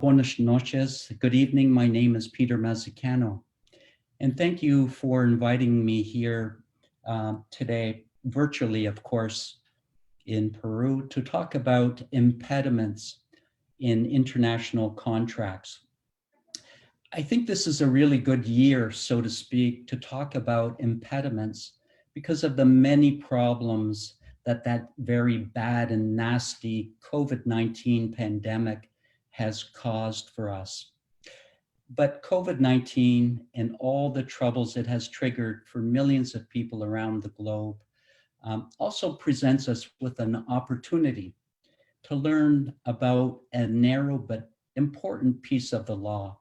buenas noches. Good evening. My name is Peter Mazzacano. And thank you for inviting me here today, virtually, of course, in Peru, to talk about impediments in international contracts. I think this is a really good year, so to speak, to talk about impediments because of the many problems that very bad and nasty COVID-19 pandemic has caused for us. But COVID-19 and all the troubles it has triggered for millions of people around the globe also presents us with an opportunity to learn about a narrow but important piece of the law.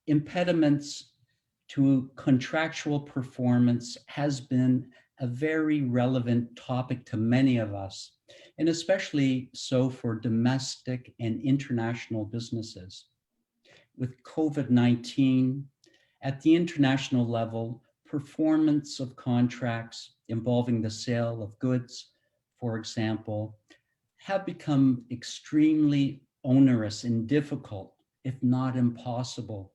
Impediments to contractual performance has been a very relevant topic to many of us, and especially so for domestic and international businesses. With COVID-19, at the international level, performance of contracts involving the sale of goods, for example, have become extremely onerous and difficult, if not impossible,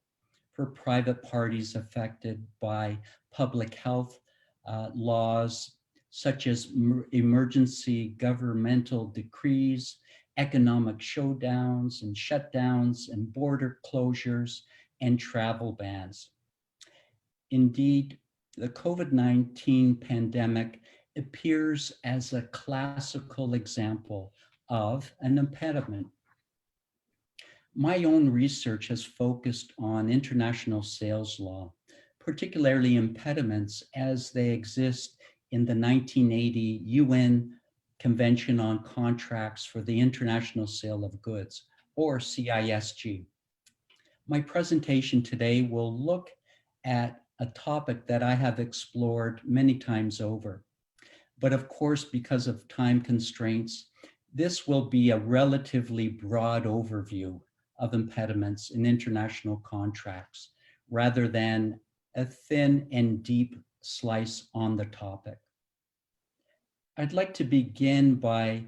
for private parties affected by public health laws, such as emergency governmental decrees, economic showdowns and shutdowns, and border closures and travel bans. Indeed, the COVID-19 pandemic appears as a classical example of an impediment. My own research has focused on international sales law, particularly impediments as they exist in the 1980 UN Convention on Contracts for the International Sale of Goods, or CISG. My presentation today will look at a topic that I have explored many times over. But of course, because of time constraints, this will be a relatively broad overview of impediments in international contracts, rather than a thin and deep slice on the topic. I'd like to begin by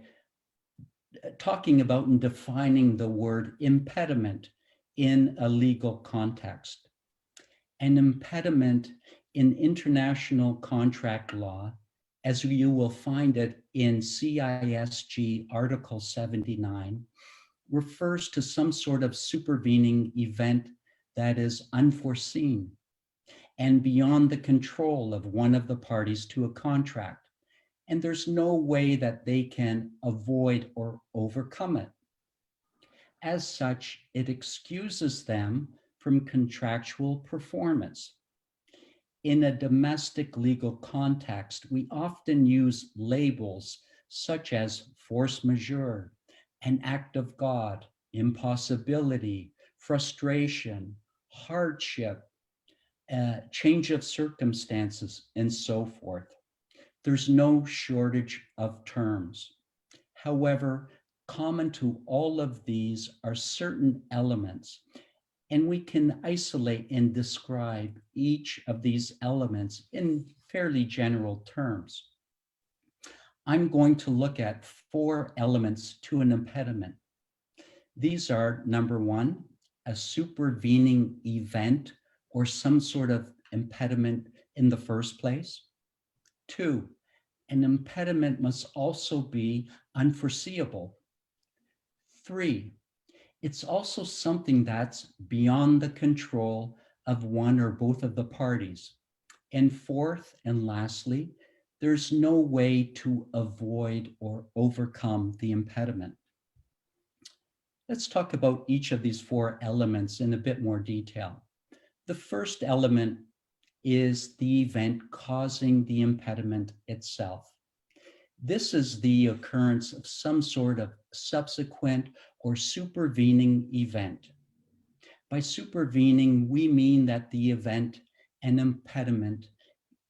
talking about and defining the word impediment in a legal context. An impediment in international contract law, as you will find it in CISG Article 79, refers to some sort of supervening event that is unforeseen and beyond the control of one of the parties to a contract, and there's no way that they can avoid or overcome it. As such, it excuses them from contractual performance. In a domestic legal context, we often use labels such as force majeure, an act of God, impossibility, frustration, hardship, change of circumstances, and so forth. There's no shortage of terms. However, common to all of these are certain elements, and we can isolate and describe each of these elements in fairly general terms. I'm going to look at 4 elements to an impediment. These are, number 1, a supervening event or some sort of impediment in the first place. 2, an impediment must also be unforeseeable. 3, it's also something that's beyond the control of one or both of the parties. And 4th and lastly, there's no way to avoid or overcome the impediment. Let's talk about each of these 4 elements in a bit more detail. The first element is the event causing the impediment itself. This is the occurrence of some sort of subsequent or supervening event. By supervening, we mean that the event, an impediment,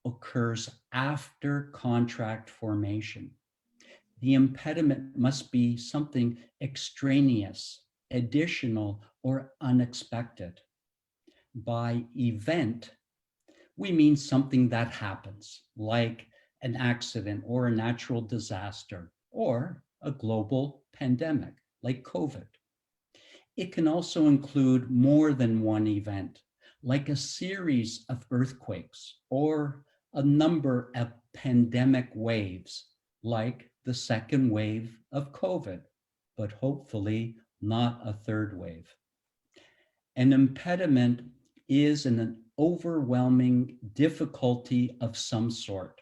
occurs after contract formation. The impediment must be something extraneous, additional, or unexpected. By event, we mean something that happens, like an accident or a natural disaster, or a global pandemic, like COVID. It can also include more than one event, like a series of earthquakes or a number of pandemic waves, like the second wave of COVID, but hopefully not a third wave. An impediment is an overwhelming difficulty of some sort.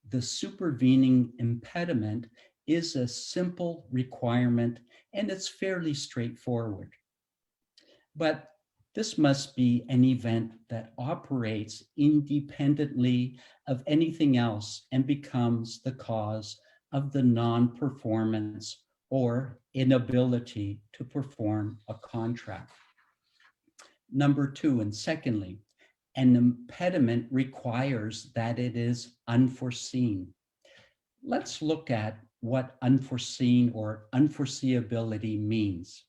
The supervening impediment is a simple requirement and it's fairly straightforward. But this must be an event that operates independently of anything else and becomes the cause of the non-performance or inability to perform a contract. Number two, and secondly, an impediment requires that it is unforeseen. Let's look at what unforeseen or unforeseeability means.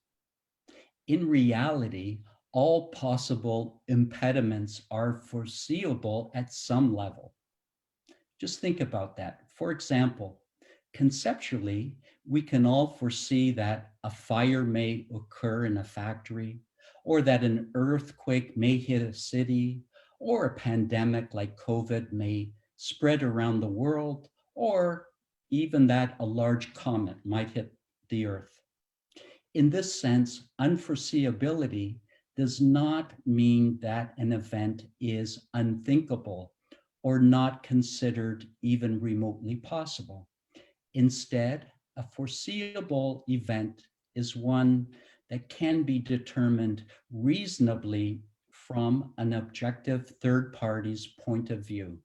In reality, all possible impediments are foreseeable at some level. Just think about that. For example, conceptually, we can all foresee that a fire may occur in a factory, or that an earthquake may hit a city, or a pandemic like COVID may spread around the world, or even that a large comet might hit the Earth. In this sense, unforeseeability does not mean that an event is unthinkable or not considered even remotely possible. Instead, a foreseeable event is one that can be determined reasonably from an objective third party's point of view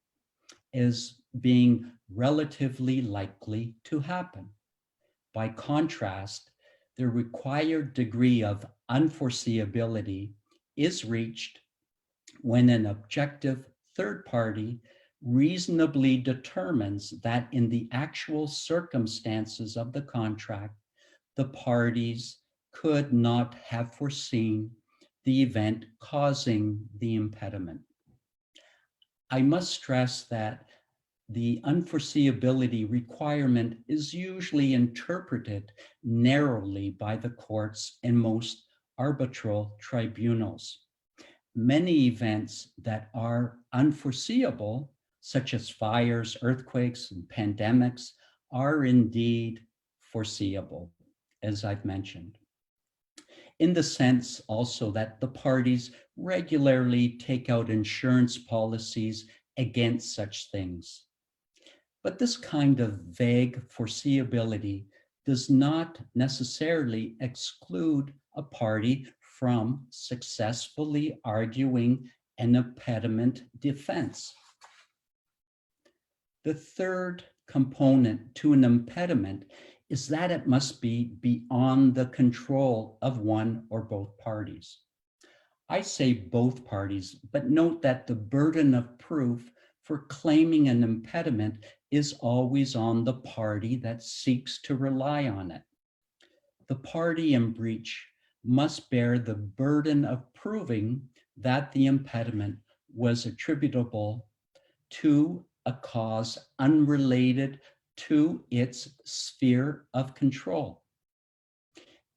as being relatively likely to happen. By contrast, the required degree of unforeseeability is reached when an objective third party reasonably determines that in the actual circumstances of the contract, the parties could not have foreseen the event causing the impediment. I must stress that the unforeseeability requirement is usually interpreted narrowly by the courts and most arbitral tribunals. Many events that are unforeseeable, such as fires, earthquakes, and pandemics, are indeed foreseeable, as I've mentioned. In the sense also that the parties regularly take out insurance policies against such things. But this kind of vague foreseeability does not necessarily exclude a party from successfully arguing an impediment defense. The third component to an impediment is that it must be beyond the control of one or both parties. I say both parties, but note that the burden of proof for claiming an impediment is always on the party that seeks to rely on it. The party in breach must bear the burden of proving that the impediment was attributable to a cause unrelated to its sphere of control.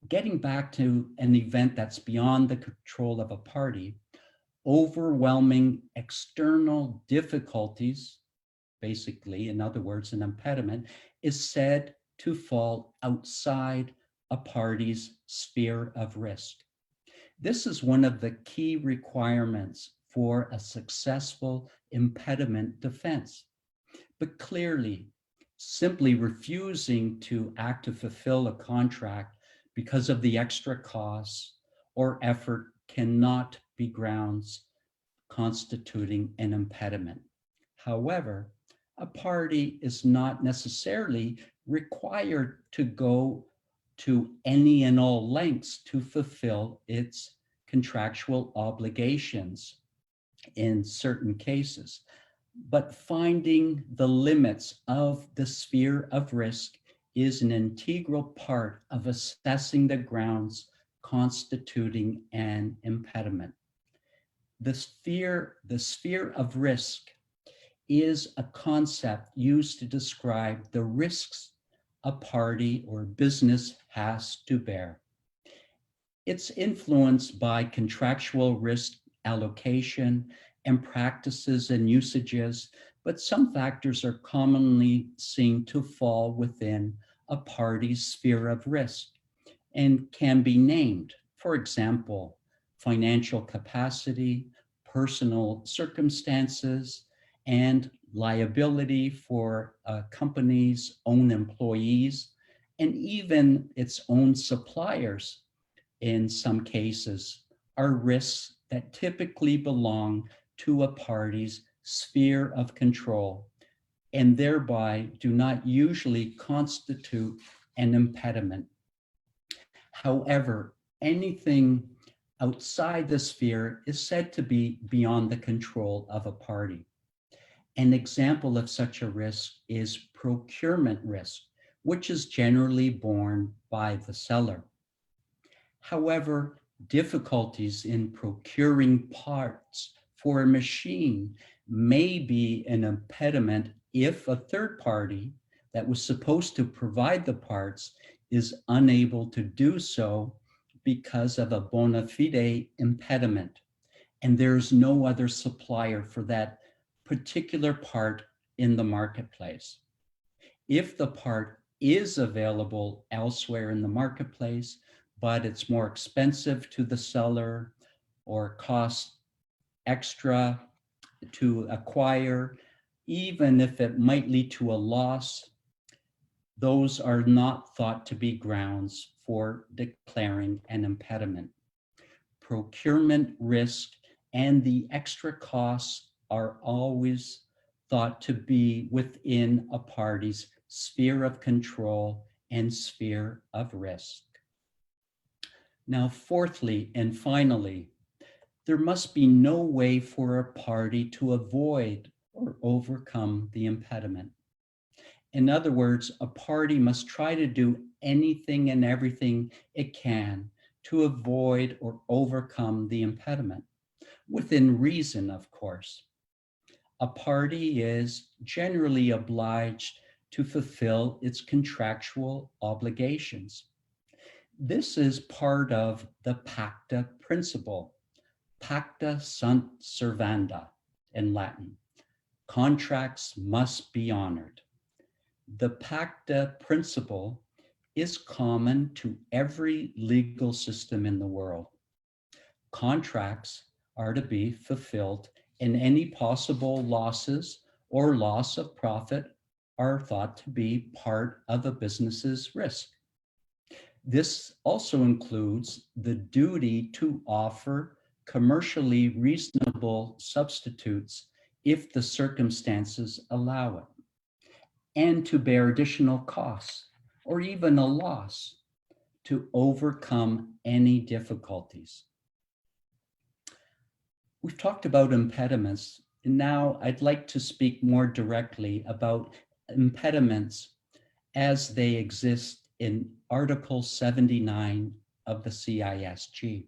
Getting back to an event that's beyond the control of a party, overwhelming external difficulties, basically, in other words, an impediment, is said to fall outside a party's sphere of risk. This is one of the key requirements for a successful impediment defense. But clearly, simply refusing to act to fulfill a contract because of the extra costs or effort cannot be grounds constituting an impediment. However, a party is not necessarily required to go to any and all lengths to fulfill its contractual obligations in certain cases. But finding the limits of the sphere of risk is an integral part of assessing the grounds constituting an impediment. The sphere of risk is a concept used to describe the risks a party or business has to bear. It's influenced by contractual risk allocation and practices and usages, but some factors are commonly seen to fall within a party's sphere of risk and can be named. For example, financial capacity, personal circumstances, and liability for a company's own employees, and even its own suppliers in some cases, are risks that typically belong to a party's sphere of control and thereby do not usually constitute an impediment. However, anything outside the sphere is said to be beyond the control of a party. An example of such a risk is procurement risk, which is generally borne by the seller. However, difficulties in procuring parts for a machine may be an impediment if a third party that was supposed to provide the parts is unable to do so because of a bona fide impediment, and there's no other supplier for that particular part in the marketplace. If the part is available elsewhere in the marketplace, but it's more expensive to the seller or costs extra to acquire, even if it might lead to a loss, those are not thought to be grounds for declaring an impediment. Procurement risk and the extra costs are always thought to be within a party's sphere of control and sphere of risk. Now, fourthly and finally, there must be no way for a party to avoid or overcome the impediment. In other words, a party must try to do anything and everything it can to avoid or overcome the impediment, within reason, of course. A party is generally obliged to fulfill its contractual obligations. This is part of the pacta principle, pacta sunt servanda in Latin. Contracts must be honored. The pacta principle is common to every legal system in the world. Contracts are to be fulfilled, and any possible losses or loss of profit are thought to be part of a business's risk. This also includes the duty to offer commercially reasonable substitutes if the circumstances allow it, and to bear additional costs or even a loss to overcome any difficulties. We've talked about impediments, and now I'd like to speak more directly about impediments as they exist in Article 79 of the CISG.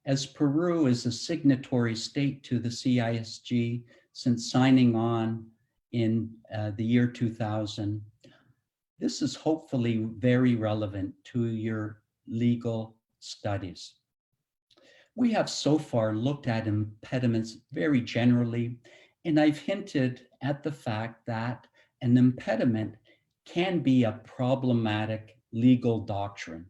As Peru is a signatory state to the CISG since signing on in the year 2000, this is hopefully very relevant to your legal studies. We have so far looked at impediments very generally, and I've hinted at the fact that an impediment can be a problematic legal doctrine,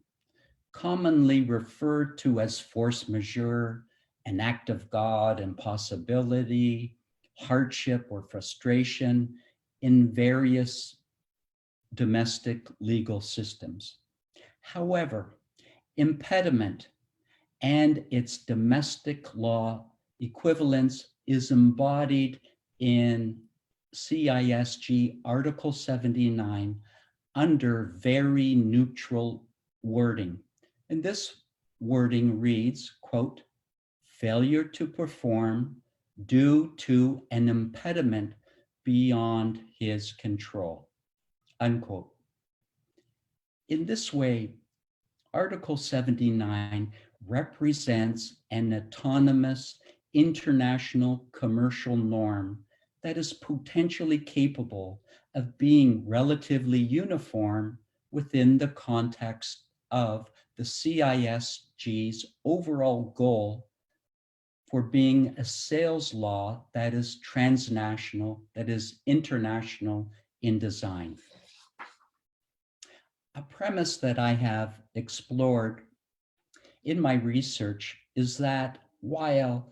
commonly referred to as force majeure, an act of God, impossibility, hardship, or frustration in various domestic legal systems. However, impediment and its domestic law equivalence is embodied in CISG Article 79 under very neutral wording. And this wording reads, quote, failure to perform due to an impediment beyond his control, unquote. In this way, Article 79 represents an autonomous international commercial norm that is potentially capable of being relatively uniform within the context of the CISG's overall goal for being a sales law that is transnational, that is international in design. A premise that I have explored in my research is that while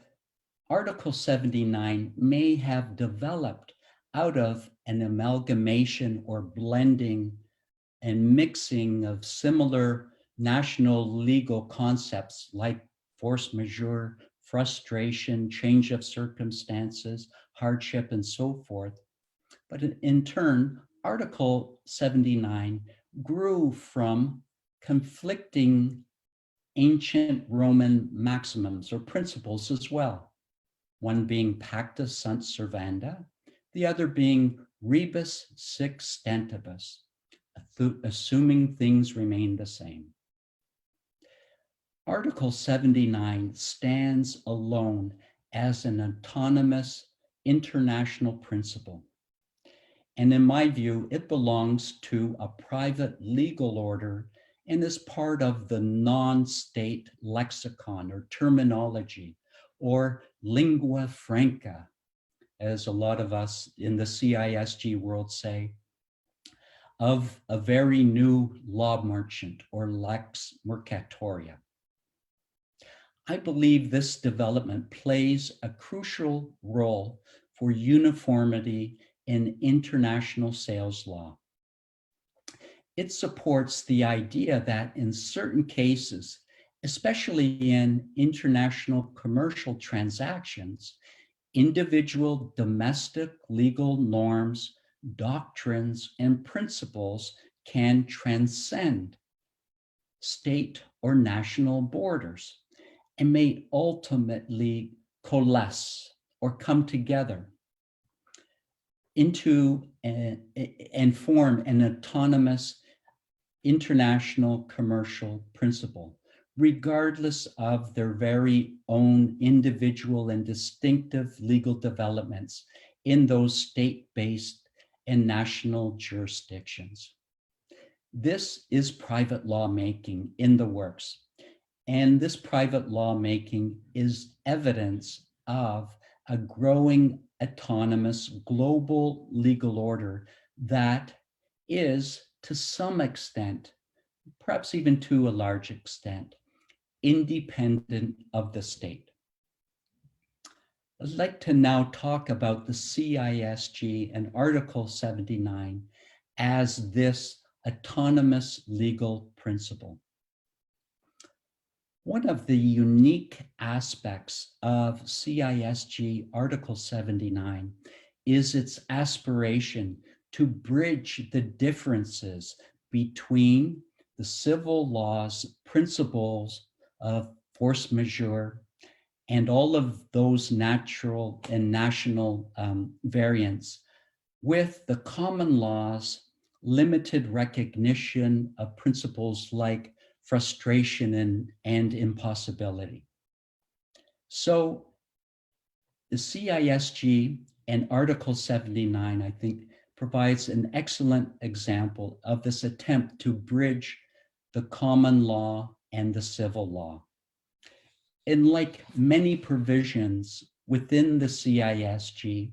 Article 79 may have developed out of an amalgamation or blending and mixing of similar national legal concepts like force majeure, frustration, change of circumstances, hardship, and so forth. But in turn, Article 79 grew from conflicting ancient Roman maxims or principles as well, one being pacta sunt servanda, the other being rebus sic stantibus, assuming things remain the same. Article 79 stands alone as an autonomous international principle. And in my view, it belongs to a private legal order and is part of the non-state lexicon or terminology or lingua franca, as a lot of us in the CISG world say, of a very new law merchant or lex mercatoria. I believe this development plays a crucial role for uniformity in international sales law. It supports the idea that in certain cases, especially in international commercial transactions, individual domestic legal norms, doctrines, and principles can transcend state or national borders and may ultimately coalesce or come together into and form an autonomous international commercial principle, regardless of their very own individual and distinctive legal developments in those state-based and national jurisdictions. This is private lawmaking in the works. And this private lawmaking is evidence of a growing autonomous global legal order that is, to some extent, perhaps even to a large extent, independent of the state. I'd like to now talk about the CISG and Article 79 as this autonomous legal principle. One of the unique aspects of CISG Article 79 is its aspiration to bridge the differences between the civil law's principles of force majeure and all of those natural and national variants with the common law's limited recognition of principles like frustration and impossibility. So the CISG and Article 79, I think, provides an excellent example of this attempt to bridge the common law and the civil law. And like many provisions within the CISG,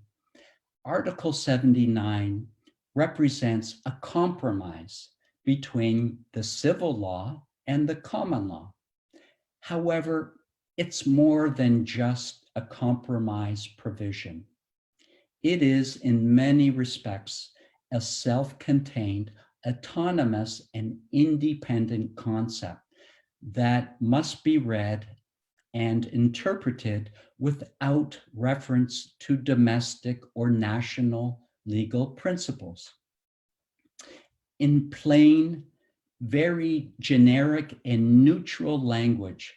Article 79 represents a compromise between the civil law and the common law. However, it's more than just a compromise provision. It is, in many respects, a self-contained, autonomous, and independent concept that must be read and interpreted without reference to domestic or national legal principles. In plain, very generic and neutral language,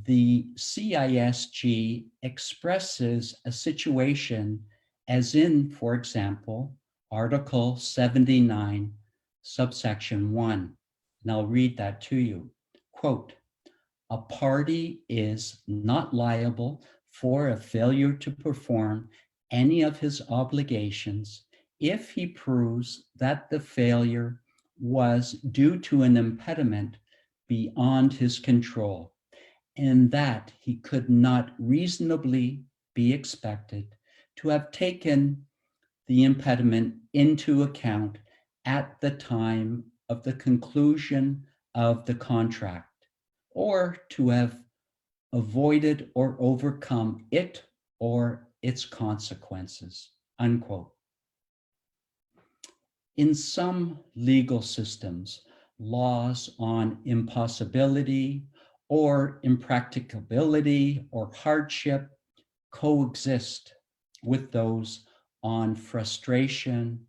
the CISG expresses a situation as in, for example, Article 79, subsection 1. And I'll read that to you. Quote, "A party is not liable for a failure to perform any of his obligations if he proves that the failure was due to an impediment beyond his control, and that he could not reasonably be expected to have taken the impediment into account at the time of the conclusion of the contract, or to have avoided or overcome it or its consequences, unquote. In some legal systems, laws on impossibility or impracticability or hardship coexist with those on frustration.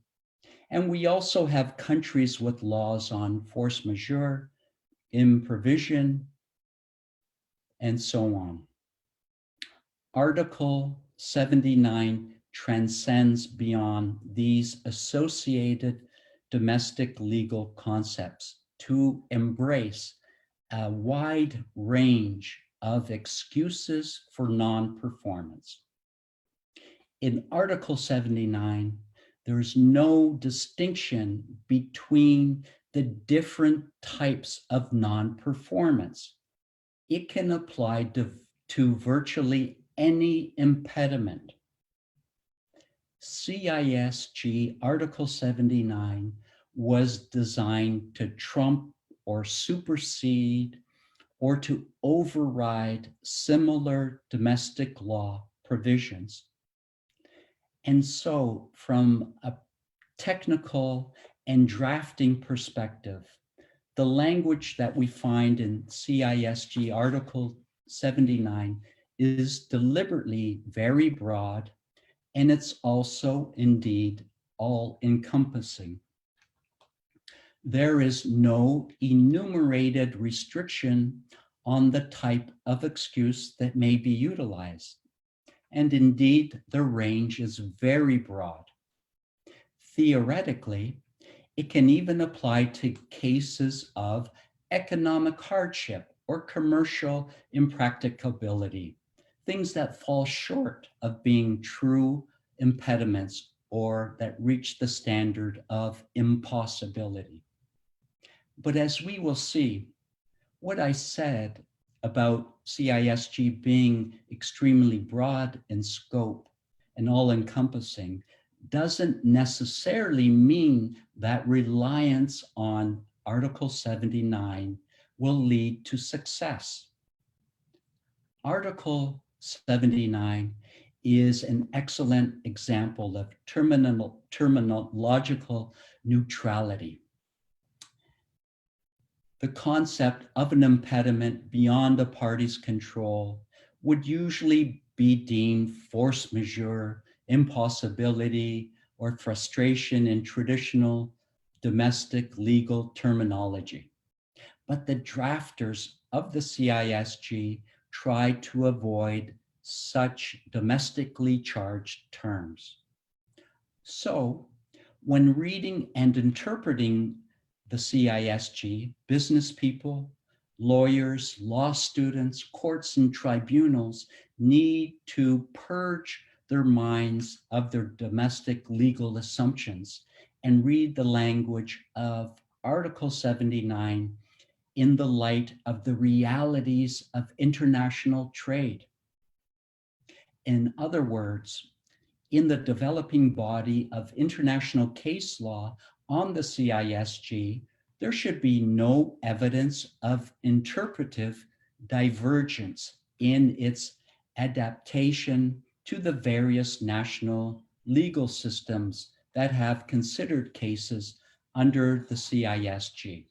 And we also have countries with laws on force majeure, improvision, and so on. Article 79 transcends beyond these associated domestic legal concepts to embrace a wide range of excuses for non-performance. In Article 79, there is no distinction between the different types of non-performance. It can apply to virtually any impediment. CISG Article 79 was designed to trump or supersede or to override similar domestic law provisions. And so, from a technical and drafting perspective, the language that we find in CISG Article 79 is deliberately very broad, and it's also indeed all-encompassing. There is no enumerated restriction on the type of excuse that may be utilized. And indeed, the range is very broad. Theoretically, it can even apply to cases of economic hardship or commercial impracticability, things that fall short of being true impediments or that reach the standard of impossibility. But as we will see, what I said about CISG being extremely broad in scope and all-encompassing doesn't necessarily mean that reliance on Article 79 will lead to success. Article 79 is an excellent example of terminological neutrality. The concept of an impediment beyond a party's control would usually be deemed force majeure, impossibility, or frustration in traditional domestic legal terminology. But the drafters of the CISG tried to avoid such domestically charged terms. So, when reading and interpreting the CISG, business people, lawyers, law students, courts, and tribunals need to purge their minds of their domestic legal assumptions and read the language of Article 79 in the light of the realities of international trade. In other words, in the developing body of international case law on the CISG, there should be no evidence of interpretive divergence in its adaptation to the various national legal systems that have considered cases under the CISG.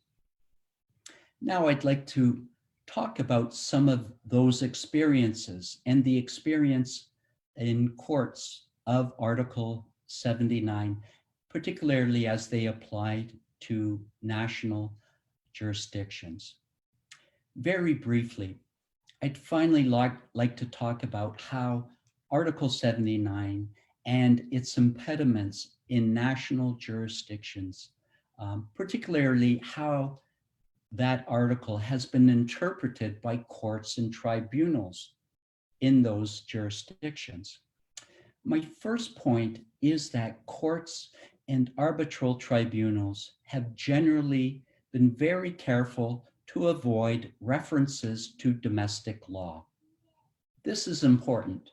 Now I'd like to talk about some of those experiences and the experience in courts of Article 79, particularly as they applied to national jurisdictions. Very briefly, I'd finally like to talk about how Article 79 and its impediments in national jurisdictions, particularly how that article has been interpreted by courts and tribunals in those jurisdictions. My first point is that courts and arbitral tribunals have generally been very careful to avoid references to domestic law. This is important.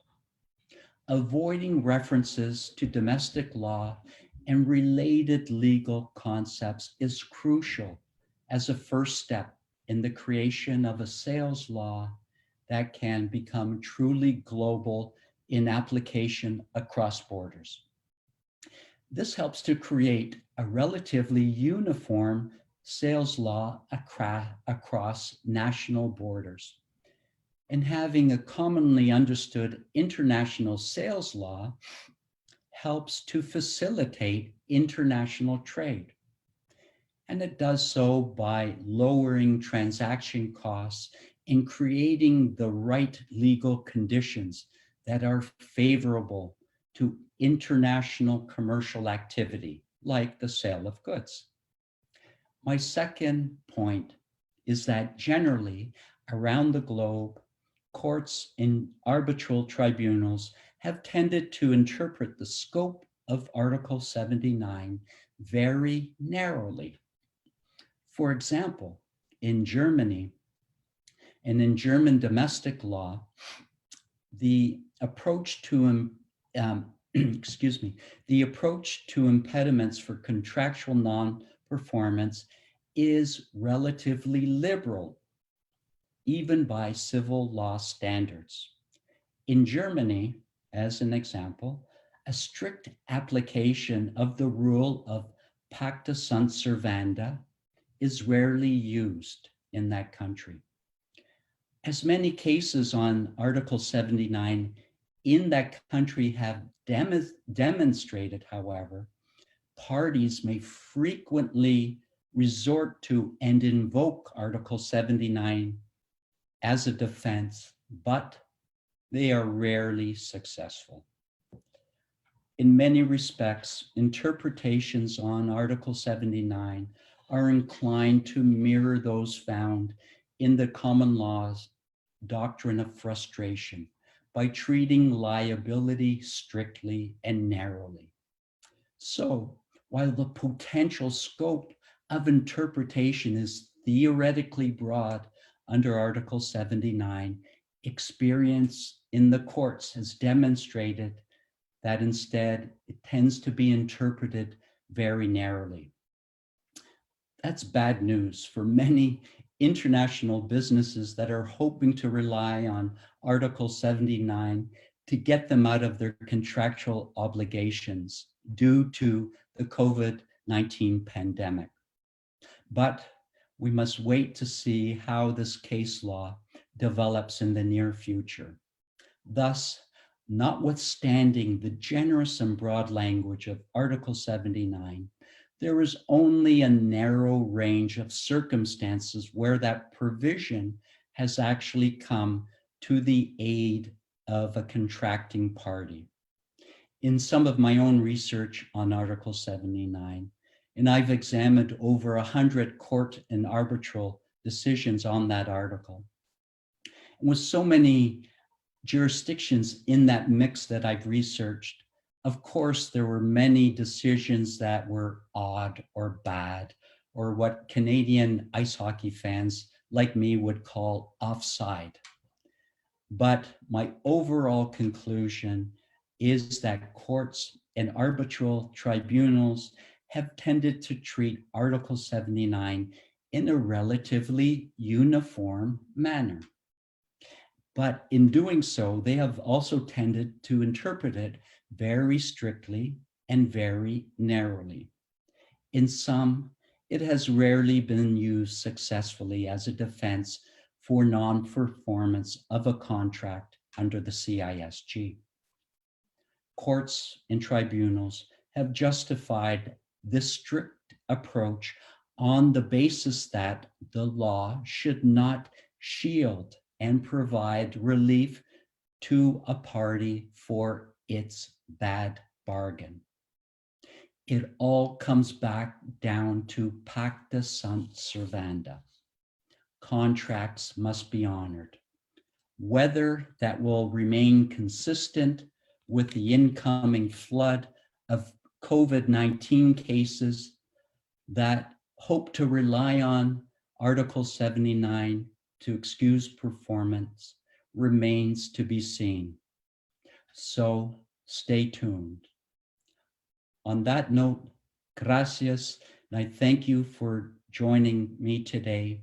Avoiding references to domestic law and related legal concepts is crucial as a first step in the creation of a sales law that can become truly global in application across borders. This helps to create a relatively uniform sales law across national borders. And having a commonly understood international sales law helps to facilitate international trade. And it does so by lowering transaction costs and creating the right legal conditions that are favorable to international commercial activity, like the sale of goods. My second point is that generally around the globe, courts and arbitral tribunals have tended to interpret the scope of Article 79 very narrowly. For example, in Germany and in German domestic law, the approach to the approach to impediments for contractual non-performance is relatively liberal, even by civil law standards. In Germany, as an example, a strict application of the rule of pacta sunt servanda is rarely used in that country. As many cases on Article 79 in that country have demonstrated, however, parties may frequently resort to and invoke Article 79 as a defense, but they are rarely successful. In many respects, interpretations on Article 79 are inclined to mirror those found in the common law's doctrine of frustration by treating liability strictly and narrowly. So, while the potential scope of interpretation is theoretically broad under Article 79, experience in the courts has demonstrated that instead it tends to be interpreted very narrowly. That's bad news for many international businesses that are hoping to rely on Article 79 to get them out of their contractual obligations due to the COVID-19 pandemic. But we must wait to see how this case law develops in the near future. Thus, notwithstanding the generous and broad language of Article 79, there is only a narrow range of circumstances where that provision has actually come to the aid of a contracting party. In some of my own research on Article 79, and I've examined over 100 court and arbitral decisions on that article. And with so many jurisdictions in that mix that I've researched, of course, there were many decisions that were odd or bad, or what Canadian ice hockey fans like me would call offside. But my overall conclusion is that courts and arbitral tribunals have tended to treat Article 79 in a relatively uniform manner. But in doing so, they have also tended to interpret it very strictly and very narrowly. In some, it has rarely been used successfully as a defense for non-performance of a contract under the CISG. Courts and tribunals have justified this strict approach on the basis that the law should not shield and provide relief to a party for its bad bargain. It all comes back down to pacta sunt servanda. Contracts must be honored. Whether that will remain consistent with the incoming flood of COVID-19 cases that hope to rely on Article 79 to excuse performance remains to be seen. So stay tuned. On that note, gracias, and I thank you for joining me today.